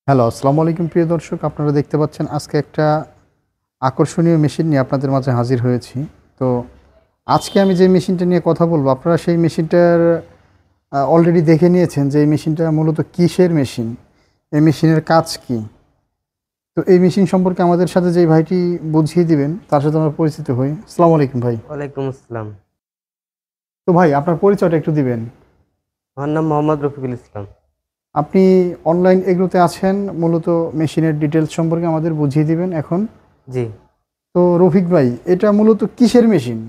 Hello, আসসালামু আলাইকুম প্রিয় দর্শক। আপনারা দেখতে পাচ্ছেন আজকে একটা আকর্ষণীয় মেশিন নিয়ে আপনাদের মাঝে হাজির হয়েছি। তো আজকে আমি যে মেশিনটা নিয়ে কথা বলবো, আপনারা সেই মেশিনটার অলরেডি দেখে নিয়েছেন যে এই মেশিনটা মূলত কিসের মেশিন, এই মেশিনের কাজ কি। তো এই মেশিন সম্পর্কে আমাদের সাথে যেই ভাইটি বুঝিয়ে দিবেন তার সাথে আমরা পরিচিত হই। আসসালামু আলাইকুম ভাই। ওয়ালাইকুম আসসালাম। তো ভাই আপনার পরিচয়টা একটু দিবেন। আমার নাম মোহাম্মদ রফিকুল ইসলাম। আপনি অনলাইন এগুলোতে আছেন, মূলত মেশিনের ডিটেলস সম্পর্কে আমাদের বুঝিয়ে দিবেন এখন। জি, তো রফিক ভাই, এটা মূলত কিসের মেশিন?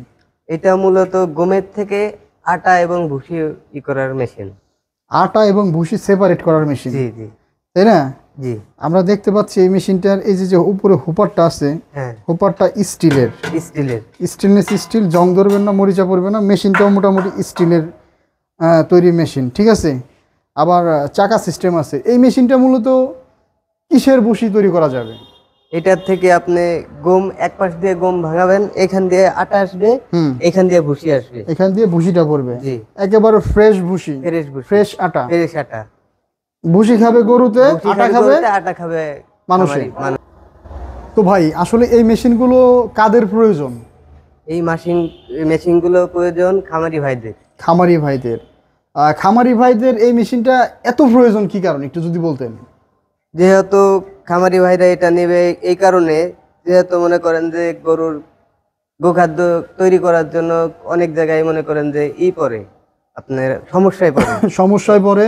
এটা মূলত গমের থেকে আটা এবং ভুসি করার মেশিন। আটা এবং ভুসি সেপারেট করার মেশিন, জি জি তাই না? জি। আমরা দেখতে পাচ্ছি এই মেশিনটার এই যে যে উপরে হুপারটা আছে, হ্যাঁ, হুপারটা স্টিলের, স্টিলের। স্টেনলেস স্টিল, জং ধরবেন না, মরিচা পড়বে না। মেশিনটাও মোটামুটি স্টিলের তৈরি মেশিন, ঠিক আছে। আবার চাকা সিস্টেম আছে। এই মেশিনটা মূলত কিসের ভুসি তৈরি করা যাবে? এটার থেকে আপনি গম এক পাশ দিয়ে গম ভাঙাবেন, এখান দিয়ে আটা আসবে, হুম, এখান দিয়ে ভুসি আসবে। এখান দিয়ে ভুসিটা পড়বে, জি, একেবারে ফ্রেশ ভুসি, ফ্রেশ ভুসি, ফ্রেশ আটা। ফ্রেশ আটা। ভুসি খাবে গরুতে, ভুসি আটা খাবে খাবে গরুতে, আটা খাবে মানুষে। মানুষ। তো ভাই আসলে এই মেশিনগুলো কাদের প্রয়োজন? এই মেশিনগুলো প্রয়োজন খামারি ভাইদের। খামারি ভাইদের। খামারি ভাইদের এই মেশিনটা এত প্রয়োজন কি কারণ একটু যদি বলতেন। যেহেতু খামারি ভাইরা এটা নেবে এই কারণে, যেহেতু মনে করেন যে গরুর গোখাদ্য তৈরি করার জন্য অনেক জায়গায় মনে করেন যে পড়ে, আপনার সমস্যায় পড়ে। সমস্যায় পড়ে,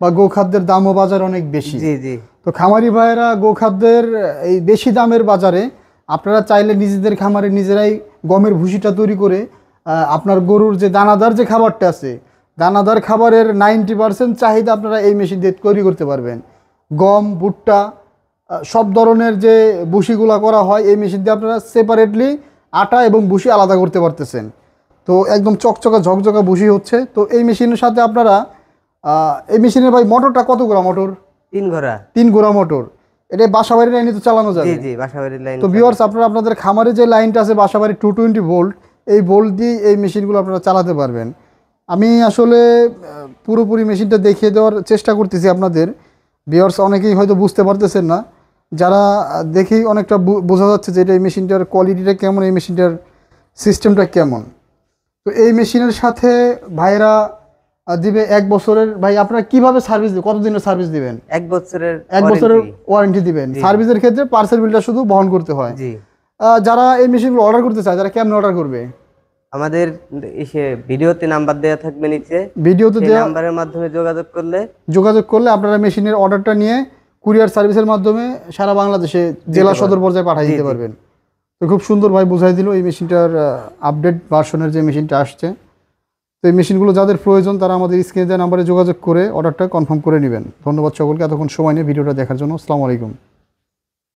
বা গোখাদ্যের দামও বাজার অনেক বেশি। জি জি তো খামারি ভাইয়েরা গোখাদ্যের এই বেশি দামের বাজারে আপনারা চাইলে নিজেদের খামারে নিজেরাই গমের ভুসিটা তৈরি করে আপনার গরুর যে দানাদার যে খাবারটা আছে, দানাদার খাবারের 90% চাহিদা আপনারা এই মেশিন দিয়ে তৈরি করতে পারবেন। গম, ভুট্টা, সব ধরনের যে ভুসিগুলা করা হয় এই মেশিন দিয়ে আপনারা সেপারেটলি আটা এবং ভুসি আলাদা করতে পারতেছেন। তো একদম চকচকা ঝকঝকা ভুসি হচ্ছে। তো এই মেশিনের সাথে আপনারা এই মেশিনের ভাই মোটরটা কত গোড়া মোটর? 3 ঘোড়া। 3 গোড়া মোটর। এটা বাসাবাড়ির লাইনে তো চালানো জি যাবে। জি বাসাবাড়ির লাইন। তো ভিউয়ার্স, আপনারা আপনাদের খামারে যে লাইনটা আছে বাসাবাড়ি 220 ভোল্ট, এই ভোল্ট দিয়ে এই মেশিনগুলো আপনারা চালাতে পারবেন। আমি আসলে পুরোপুরি মেশিনটা দেখিয়ে দেওয়ার চেষ্টা করতেছি আপনাদের। ভিউয়ার্স অনেকেই হয়তো বুঝতে পারতেছেন না, যারা দেখেই অনেকটা বোঝা যাচ্ছে যে এটা এই মেশিনটার কোয়ালিটিটা কেমন, এই মেশিনটার সিস্টেমটা কেমন। তো এই মেশিনের সাথে ভাইরা দিবে 1 বছরের। ভাই আপনারা কিভাবে সার্ভিস দিবেন, কতদিনের সার্ভিস দিবেন? 1 বছরের 1 বছরের ওয়ারেন্টি। ওয়ারেন্টি দিবেন। জি সার্ভিসের ক্ষেত্রে পার্সেল বিলটা শুধু বহন করতে হয়। জি। যারা এই মেশিনগুলো অর্ডার করতে চায়, যারা কেমন অর্ডার করবে? আমাদের ভিডিওতে নাম্বার দেওয়া থাকবে নিচে, ভিডিওতে সেই দেওয়া নাম্বারের মাধ্যমে যোগাযোগ করলে আপনারা মেশিনের অর্ডারটা নিয়ে কুরিয়ার সার্ভিসের মাধ্যমে সারা বাংলাদেশে জেলা সদর পর্যায়ে পাঠিয়ে জি দিতে জি। পারবেন। তো খুব সুন্দর ভাই বুঝাই দিল এই মেশিনটার আপডেট ভার্সনের যে মেশিনটা আসছে। তো এই মেশিনগুলো যাদের প্রয়োজন তারা আমাদের স্ক্রিনে দেওয়া নাম্বারে যোগাযোগ করে অর্ডারটা কনফার্ম করে নেবেন। ধন্যবাদ সকলকে এতক্ষণ সময় নিয়ে ভিডিওটা দেখার জন্য। আসসালামু আলাইকুম।